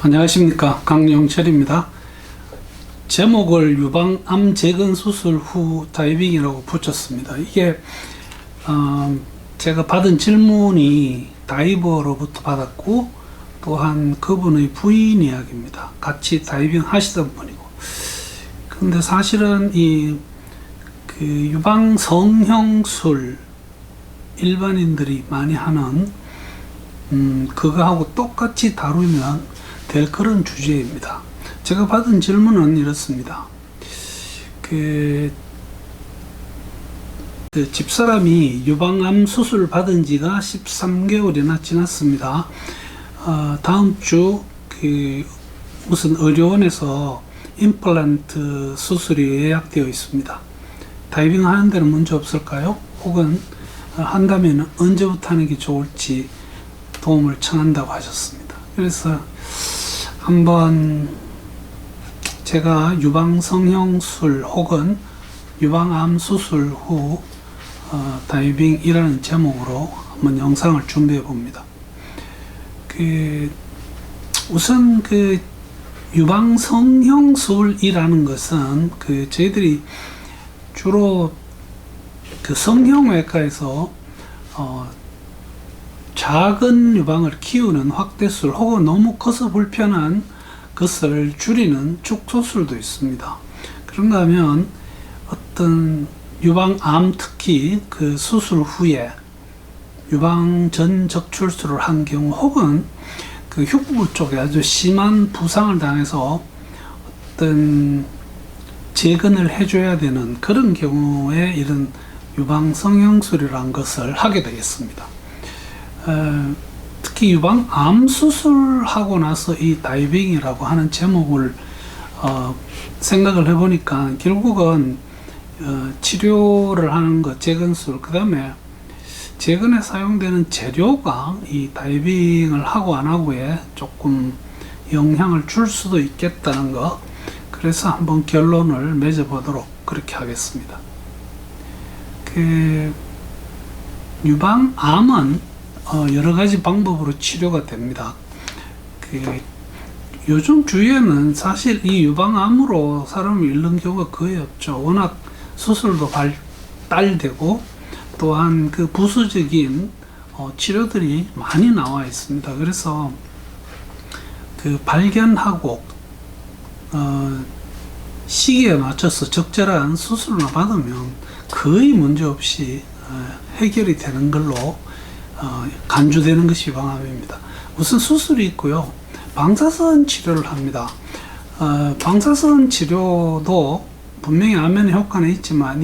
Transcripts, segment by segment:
안녕하십니까, 강영철입니다. 제목을 유방암 재건 수술 후 다이빙이라고 붙였습니다. 이게 제가 받은 질문이 다이버로부터 받았고, 또한 그분의 부인 이야기입니다. 같이 다이빙 하시던 분이고. 근데 사실은 그 유방 성형술, 일반인들이 많이 하는 그거하고 똑같이 다루면 될 그런 주제입니다. 제가 받은 질문은 이렇습니다. 그 집사람이 유방암 수술 받은 지가 13개월이나 지났습니다. 다음 주 무슨 의료원에서 임플란트 수술이 예약되어 있습니다. 다이빙 하는 데는 문제 없을까요? 혹은 한다면 언제부터 하는 게 좋을지 도움을 청한다고 하셨습니다. 그래서 한번 제가 유방 성형술 혹은 유방암 수술 후 다이빙이라는 제목으로 한번 영상을 준비해 봅니다. 우선 유방 성형술이라는 것은 저희들이 주로 성형외과에서 작은 유방을 키우는 확대술 혹은 너무 커서 불편한 것을 줄이는 축소술도 있습니다. 그런가 하면 어떤 유방암, 특히 그 수술 후에 유방 전 적출술을 한 경우 혹은 그 흉부 쪽에 아주 심한 부상을 당해서 어떤 재건을 해줘야 되는 그런 경우에 이런 유방 성형술이라는 것을 하게 되겠습니다. 특히 유방암 수술하고 나서 이 다이빙이라고 하는 제목을 생각을 해보니까 결국은 치료를 하는 것, 재건술, 그 다음에 재건에 사용되는 재료가 이 다이빙을 하고 안 하고에 조금 영향을 줄 수도 있겠다는 것, 그래서 한번 결론을 맺어보도록 그렇게 하겠습니다. 유방암은 여러 가지 방법으로 치료가 됩니다. 요즘 주위에는 사실 이 유방암으로 사람을 잃는 경우가 거의 없죠. 워낙 수술도 발달되고 또한 그 부수적인 치료들이 많이 나와 있습니다. 그래서 발견하고 시기에 맞춰서 적절한 수술을 받으면 거의 문제없이 해결이 되는 걸로 간주되는 것이 유방암입니다. 우선 수술이 있고요. 방사선 치료를 합니다. 방사선 치료도 분명히 암에는 효과는 있지만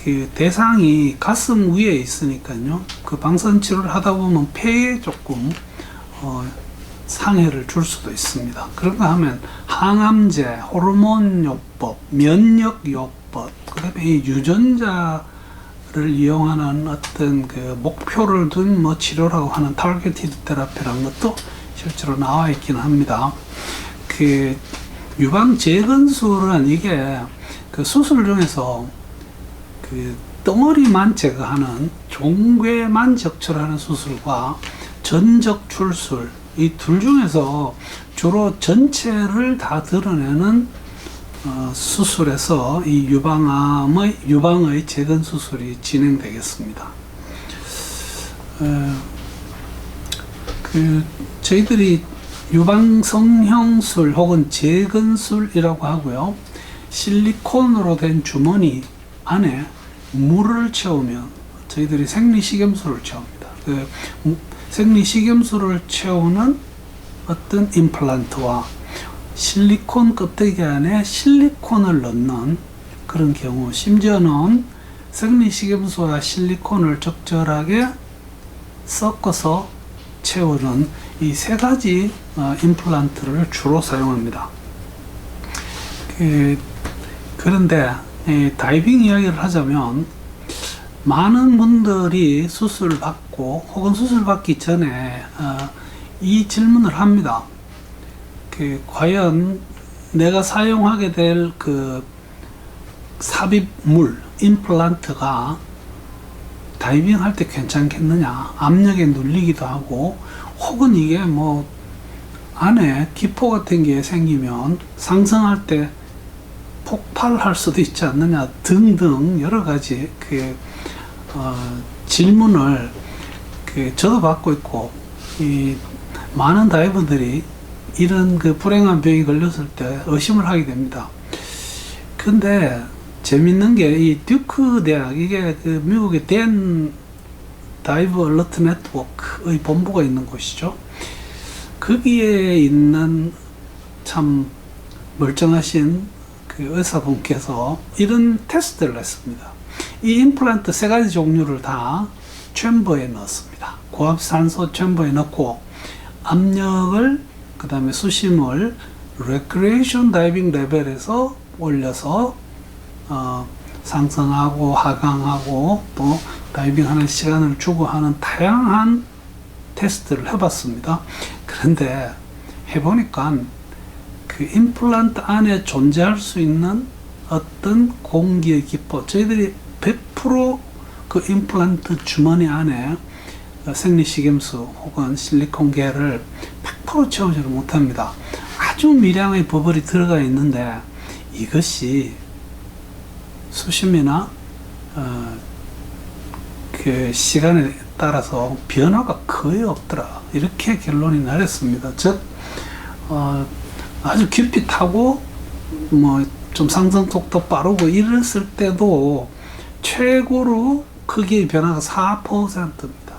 그 대상이 가슴 위에 있으니까요. 그 방사선 치료를 하다 보면 폐에 조금 상해를 줄 수도 있습니다. 그런가 하면 항암제, 호르몬요법, 면역요법, 그 다음에 이 유전자를 이용하는 어떤 그 목표를 둔 치료라고 하는 타겟티드 테라피라는 것도 실제로 나와 있긴 합니다. 유방 재건술은 이게 수술 중에서 덩어리만 제거하는 종괴만 적출하는 수술과 전적출술, 이 둘 중에서 주로 전체를 다 드러내는 수술에서 이 유방의 재건 수술이 진행되겠습니다. 저희들이 유방 성형술 혹은 재건술이라고 하고요. 실리콘으로 된 주머니 안에 물을 채우면 저희들이 생리식염수를 채웁니다. 생리식염수를 채우는 어떤 임플란트와 실리콘 껍데기 안에 실리콘을 넣는 그런 경우, 심지어는 생리식염수와 실리콘을 적절하게 섞어서 채우는 이 세 가지 임플란트를 주로 사용합니다. 그런데 다이빙 이야기를 하자면 많은 분들이 수술을 받고 혹은 수술 받기 전에 이 질문을 합니다. 과연 내가 사용하게 될 삽입물, 임플란트가 다이빙 할 때 괜찮겠느냐, 압력에 눌리기도 하고 혹은 이게 안에 기포 같은 게 생기면 상승할 때 폭발할 수도 있지 않느냐 등등 여러 가지 질문을 저도 받고 있고, 이 많은 다이버들이 이런 불행한 병이 걸렸을 때 의심을 하게 됩니다. 근데 재밌는 게 이 듀크 대학, 이게 미국의 댄 다이브 얼러트 네트워크의 본부가 있는 곳이죠. 거기에 있는 참 멀쩡하신 의사분께서 이런 테스트를 했습니다. 이 임플란트 세 가지 종류를 다 챔버에 넣었습니다. 고압산소 챔버에 넣고 압력을, 그 다음에 수심을 레크레이션 다이빙 레벨에서 올려서 상승하고 하강하고 또 다이빙하는 시간을 주고 하는 다양한 테스트를 해봤습니다. 그런데 해보니까 임플란트 안에 존재할 수 있는 어떤 공기의 기포, 저희들이 100% 임플란트 주머니 안에 생리식염수 혹은 실리콘계를 100% 채우지를 못합니다. 아주 미량의 버블이 들어가 있는데 이것이 수심이나 시간에 따라서 변화가 거의 없더라, 이렇게 결론이 내렸습니다. 즉 아주 깊이 타고 좀 상승 속도 빠르고 이랬을 때도 최고로 크기의 변화가 4%입니다.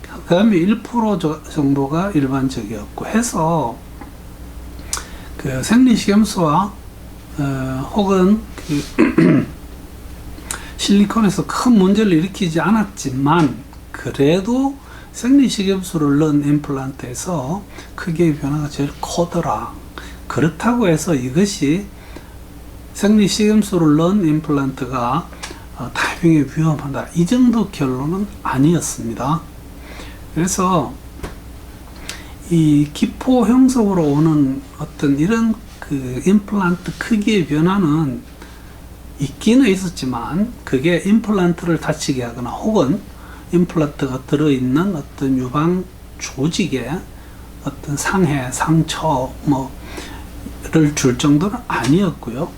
그 다음에 1% 정도가 일반적이었고 해서 생리식염수와 혹은 실리콘에서 큰 문제를 일으키지 않았지만 그래도 생리식염수를 넣은 임플란트에서 크기의 변화가 제일 커더라. 그렇다고 해서 이것이 생리식염수를 넣은 임플란트가 다이빙에 위험하다, 이 정도 결론은 아니었습니다. 그래서 이 기포 형성으로 오는 어떤 이런 임플란트 크기의 변화는 있기는 있었지만 그게 임플란트를 다치게 하거나 혹은 임플란트가 들어있는 어떤 유방 조직에 어떤 상해, 상처 를 줄 정도는 아니었고요.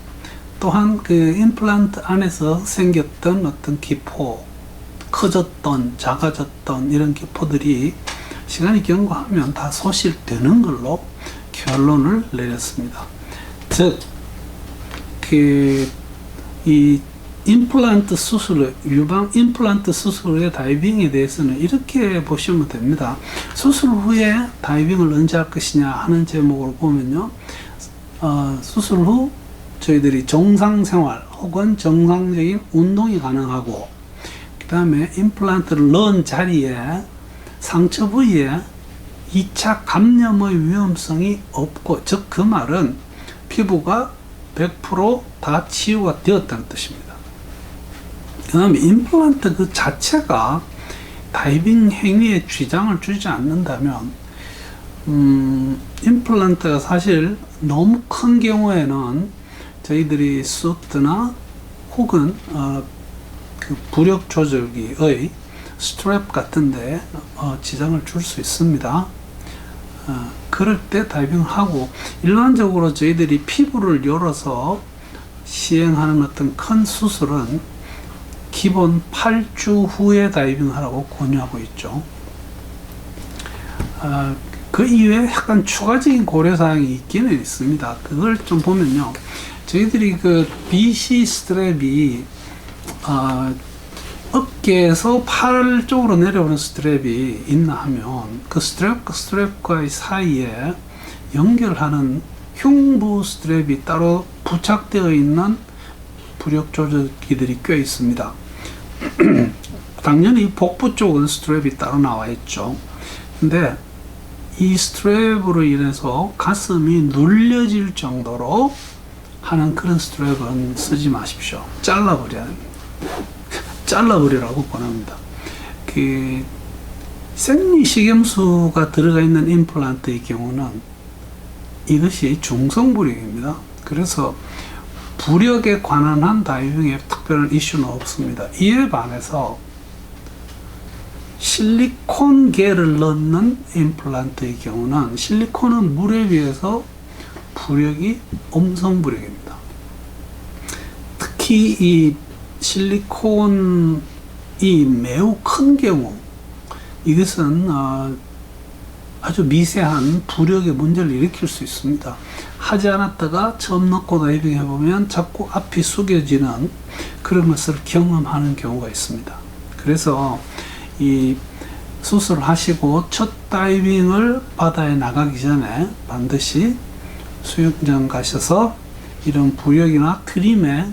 또한 임플란트 안에서 생겼던 어떤 기포, 커졌던 작아졌던 이런 기포들이 시간이 경과하면 다 소실되는 걸로 결론을 내렸습니다. 즉 이 임플란트 수술, 유방 임플란트 수술의 다이빙에 대해서는 이렇게 보시면 됩니다. 수술 후에 다이빙을 언제 할 것이냐 하는 제목으로 보면요, 수술 후 저희들이 정상생활 혹은 정상적인 운동이 가능하고, 그 다음에 임플란트를 넣은 자리에 상처 부위에 2차 감염의 위험성이 없고, 즉 그 말은 피부가 100% 다 치유가 되었다는 뜻입니다. 그 다음에 임플란트 그 자체가 다이빙 행위에 지장을 주지 않는다면, 임플란트가 사실 너무 큰 경우에는 저희들이 수트나 혹은 부력 조절기의 스트랩 같은데 지장을 줄 수 있습니다. 그럴 때 다이빙을 하고, 일반적으로 저희들이 피부를 열어서 시행하는 어떤 큰 수술은 기본 8주 후에 다이빙을 하라고 권유하고 있죠. 그 이외에 약간 추가적인 고려사항이 있기는 있습니다. 그걸 좀 보면요, 저희들이 BC 스트랩이 어깨에서 팔 쪽으로 내려오는 스트랩이 있나 하면 그 스트랩과 스트랩과의 사이에 연결하는 흉부 스트랩이 따로 부착되어 있는 부력 조절기들이 꽤 있습니다. 당연히 복부 쪽은 스트랩이 따로 나와 있죠. 근데 이 스트랩으로 인해서 가슴이 눌려질 정도로 하는 그런 스트랩은 쓰지 마십시오. 잘라버리라고 권합니다. 생리식염수가 들어가 있는 임플란트의 경우는 이것이 중성부력입니다. 그래서 부력에 관한 한 다이빙에 특별한 이슈는 없습니다. 이에 반해서 실리콘계를 넣는 임플란트의 경우는 실리콘은 물에 비해서 부력이 엄성부력입니다. 특히 이 실리콘이 매우 큰 경우 이것은 아주 미세한 부력의 문제를 일으킬 수 있습니다. 하지 않았다가 처음 넣고 다이빙 해보면 자꾸 앞이 숙여지는 그런 것을 경험하는 경우가 있습니다. 그래서 이 수술을 하시고 첫 다이빙을 바다에 나가기 전에 반드시 수영장 가셔서 이런 부력이나 트림에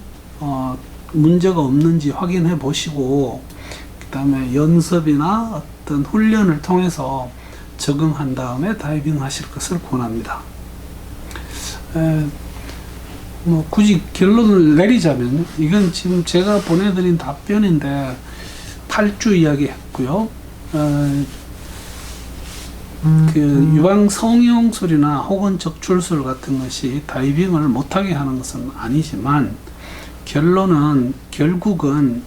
문제가 없는지 확인해 보시고 그 다음에 연습이나 어떤 훈련을 통해서 적응한 다음에 다이빙 하실 것을 권합니다. 뭐 굳이 결론을 내리자면 이건 지금 제가 보내드린 답변인데 8주 이야기 했고요. 그 유방 성형술이나 혹은 적출술 같은 것이 다이빙을 못하게 하는 것은 아니지만 결론은 결국은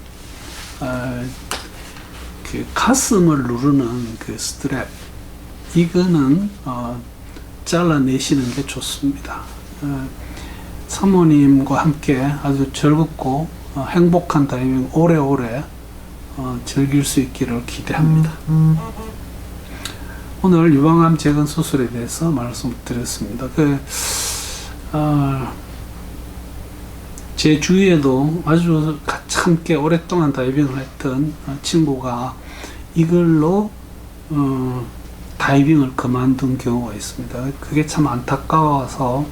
그 가슴을 누르는 그 스트랩 이거는 잘라내시는 게 좋습니다. 사모님과 함께 아주 즐겁고 행복한 다이빙 오래오래 즐길 수 있기를 기대합니다. 오늘 유방암 재건 수술에 대해서 말씀드렸습니다. 제 주위에도 아주 같이 함께 오랫동안 다이빙을 했던 친구가 이걸로 다이빙을 그만둔 경우가 있습니다. 그게 참 안타까워서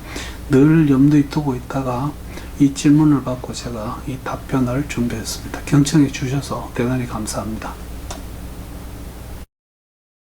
늘 염두에 두고 있다가 이 질문을 받고 제가 이 답변을 준비했습니다. 경청해 주셔서 대단히 감사합니다.